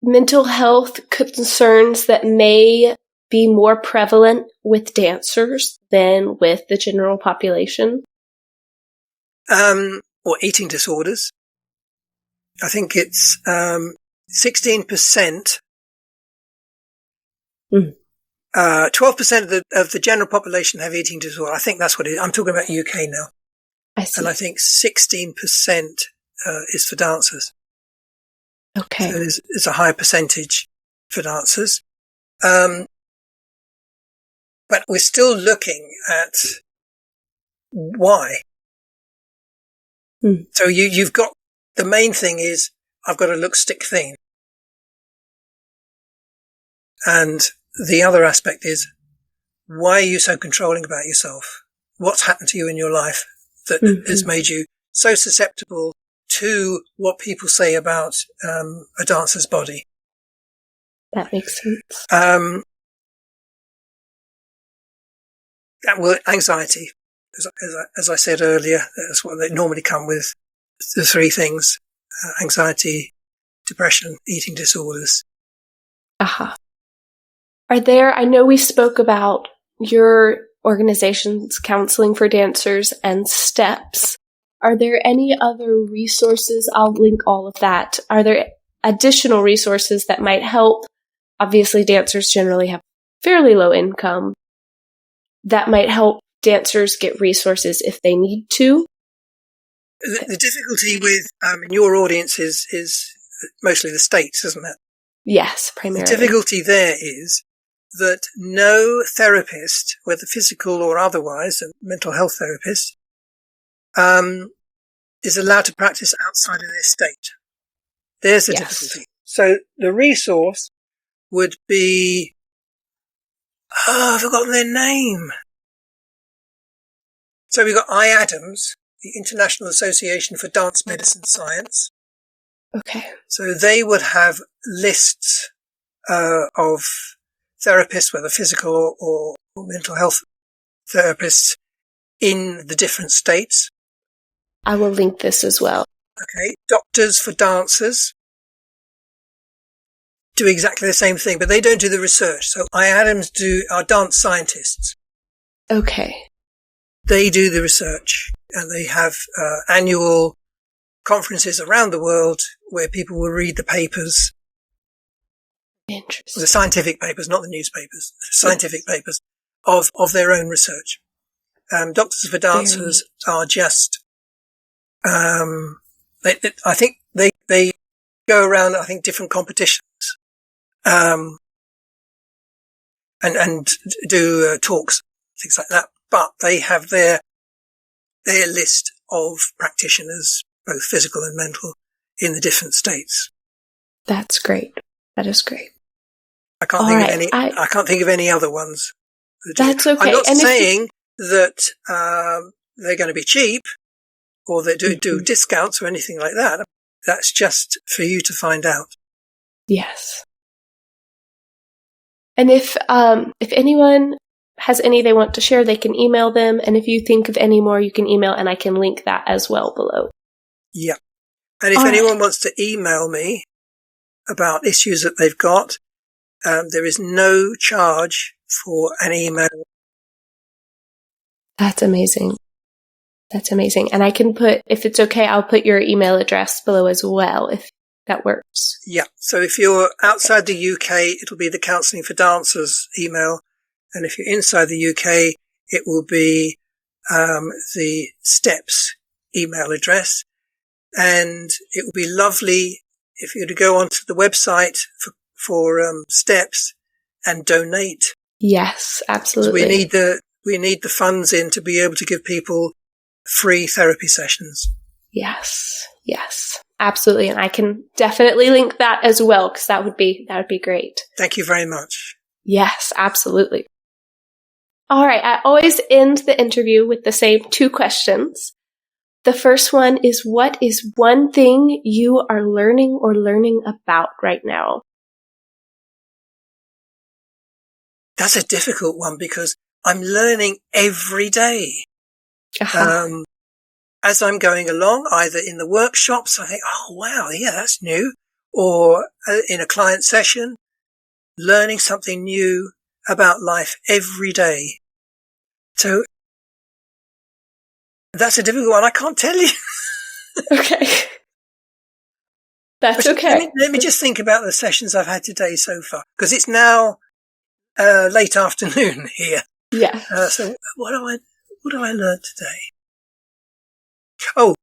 mental health concerns that may be more prevalent with dancers than with the general population? Or eating disorders. I think it's 16%. 12% of the general population have eating disorder. I think that's what it is. I'm talking about UK now. I see. And I think 16% is for dancers. Okay. So it's a higher percentage for dancers. But we're still looking at why. So you've got, the main thing is, I've got to look stick thin. And the other aspect is, why are you so controlling about yourself? What's happened to you in your life that has made you so susceptible to what people say about a dancer's body? That makes sense. anxiety, as I said earlier, that's what they normally come with, the three things: anxiety, depression, eating disorders. Uh-huh. I know we spoke about your organization's counseling for dancers and steps. Are there any other resources? I'll link all of that. Are there additional resources that might help? Obviously, dancers generally have fairly low income. That might help dancers get resources if they need to. The difficulty with your audience is mostly the States, isn't it? Yes, primarily. The difficulty there is that no therapist, whether physical or otherwise, a mental health therapist, is allowed to practice outside of their state. There's the difficulty. So the resource would be, I've forgotten their name. So we've got IADAMS, the International Association for Dance Medicine Science. Okay. So they would have lists of therapists, whether physical or mental health therapists, in the different states. I will link this as well. Okay. Doctors for dancers do exactly the same thing, but they don't do the research. So IADAMS are dance scientists. Okay. They do the research, and they have annual conferences around the world where people will read the papers. Interesting. The scientific papers, not the newspapers, scientific papers of their own research. Doctors for dancers are just, I think they go around, I think, different competitions, and do talks, things like that. But they have their list of practitioners, both physical and mental, in the different states. That's great. That is great. I can't think of any. I can't think of any other ones. That's okay. I'm not saying that they're going to be cheap or they do discounts or anything like that. That's just for you to find out. Yes. And if anyone has any they want to share, they can email them. And if you think of any more, you can email, and I can link that as well below. Yeah. And if anyone wants to email me about issues that they've got, there is no charge for an email. That's amazing. That's amazing. And I can if it's okay, I'll put your email address below as well, if that works. Yeah. So if you're outside the UK, it'll be the Counselling for Dancers email. And if you're inside the UK, it will be the STEPS email address. And it would be lovely if you were to go onto the website for STEPS and donate. Yes, absolutely. We need the funds in to be able to give people free therapy sessions. Yes, absolutely. And I can definitely link that as well, because that would be great. Thank you very much. Yes, absolutely. All right. I always end the interview with the same 2 questions. The first one is, what is one thing you are learning about right now? That's a difficult one because I'm learning every day. Uh-huh. As I'm going along, either in the workshops, I think, oh, wow, yeah, that's new. Or in a client session, learning something new about life every day. So that's a difficult one. I can't tell you. Okay. That's okay. Let me just think about the sessions I've had today so far, because it's now late afternoon here. Yeah. So what do I learn today? Oh,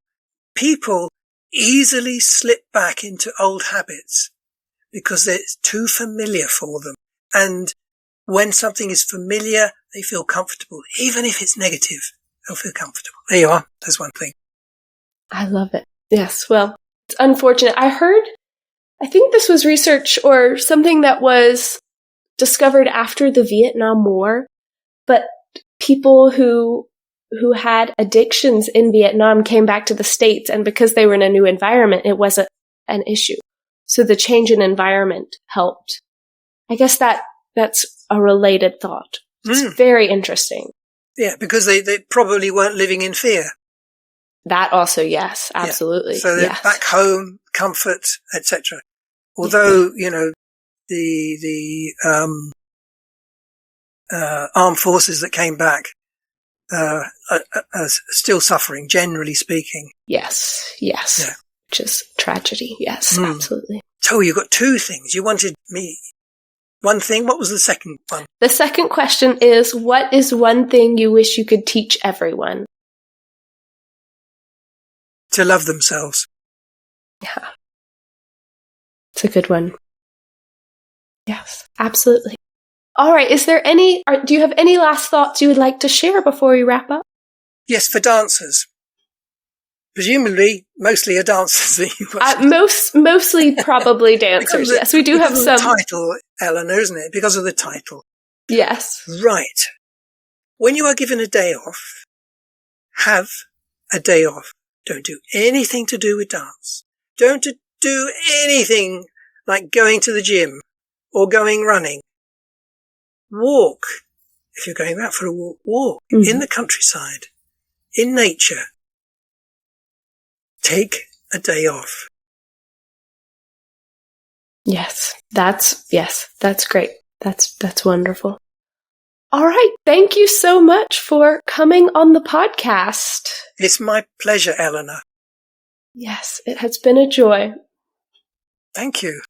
people easily slip back into old habits because it's too familiar for them. And when something is familiar, they feel comfortable. Even if it's negative, they'll feel comfortable. There you are. There's one thing. I love it. Yes. Well, it's unfortunate. I think this was research or something that was discovered after the Vietnam War, but people who had addictions in Vietnam came back to the States, and because they were in a new environment, it wasn't an issue. So the change in environment helped. I guess that's a related thought. It's very interesting. Yeah, because they probably weren't living in fear. That also, yes, absolutely. Yeah. So they're back home, comfort, etc. Although, the armed forces that came back are still suffering, generally speaking. Yes. Yeah. Just tragedy. Yes, absolutely. So you got two things. You wanted me one thing. What was the second one? The second question is, what is one thing you wish you could teach everyone? To love themselves. Yeah. It's a good one. Yes, absolutely. All right. Do you have any last thoughts you would like to share before we wrap up? Yes, for dancers. Presumably, mostly are dancers. Mostly probably dancers. Yes, we do have some. The title, Eleanor, isn't it? Because of the title. Yes. Right. When you are given a day off, have a day off. Don't do anything to do with dance. Don't do anything like going to the gym or going running. Walk. If you're going out for a walk in the countryside, in nature. Take a day off. Yes, that's great. That's wonderful. All right. Thank you so much for coming on the podcast. It's my pleasure, Eleanor. Yes, it has been a joy. Thank you.